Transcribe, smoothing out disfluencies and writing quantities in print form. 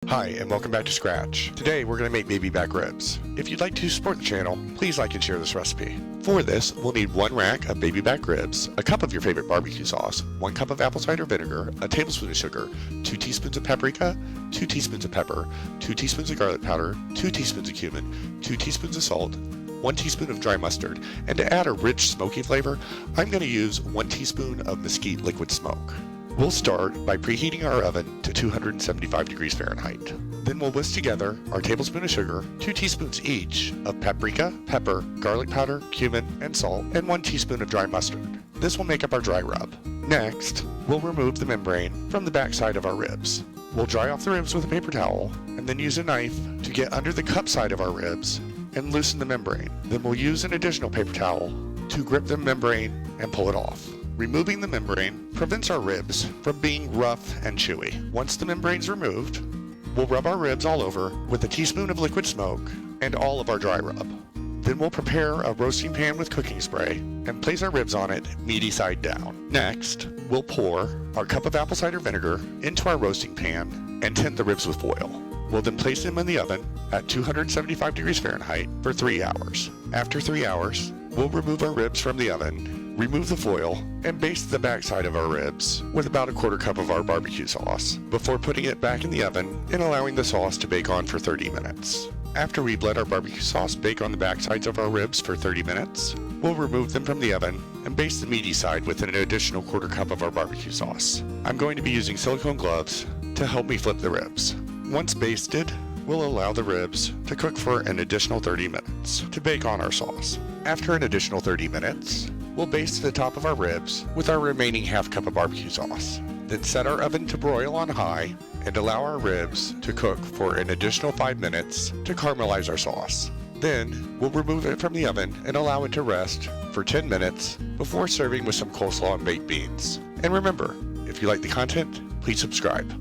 Hi, and welcome back to Scratch. Today we're going to make baby back ribs. If you'd like to support the channel, please like and share this recipe. For this, we'll need 1 rack of baby back ribs, a cup of your favorite barbecue sauce, 1 cup of apple cider vinegar, a tablespoon of sugar, 2 teaspoons of paprika, 2 teaspoons of pepper, 2 teaspoons of garlic powder, 2 teaspoons of cumin, 2 teaspoons of salt, 1 teaspoon of dry mustard, and to add a rich smoky flavor, I'm going to use 1 teaspoon of mesquite liquid smoke. We'll start by preheating our oven to 275 degrees Fahrenheit. Then we'll whisk together our tablespoon of sugar, 2 teaspoons each of paprika, pepper, garlic powder, cumin, and salt, and 1 teaspoon of dry mustard. This will make up our dry rub. Next, we'll remove the membrane from the back side of our ribs. We'll dry off the ribs with a paper towel, and then use a knife to get under the cup side of our ribs and loosen the membrane. Then we'll use an additional paper towel to grip the membrane and pull it off. Removing the membrane prevents our ribs from being rough and chewy. Once the membrane's removed, we'll rub our ribs all over with a teaspoon of liquid smoke and all of our dry rub. Then we'll prepare a roasting pan with cooking spray and place our ribs on it meaty side down. Next, we'll pour our cup of apple cider vinegar into our roasting pan and tint the ribs with foil. We'll then place them in the oven at 275 degrees Fahrenheit for 3 hours. After 3 hours, we'll remove our ribs from the oven, remove the foil, and baste the backside of our ribs with about a 1/4 cup of our barbecue sauce before putting it back in the oven and allowing the sauce to bake on for 30 minutes. After we've let our barbecue sauce bake on the backsides of our ribs for 30 minutes, we'll remove them from the oven and baste the meaty side with an additional 1/4 cup of our barbecue sauce. I'm going to be using silicone gloves to help me flip the ribs. Once basted, we'll allow the ribs to cook for an additional 30 minutes to bake on our sauce. After an additional 30 minutes, we'll baste the top of our ribs with our remaining 1/2 cup of barbecue sauce. Then set our oven to broil on high and allow our ribs to cook for an additional 5 minutes to caramelize our sauce. Then we'll remove it from the oven and allow it to rest for 10 minutes before serving with some coleslaw and baked beans. And remember, if you like the content, please subscribe.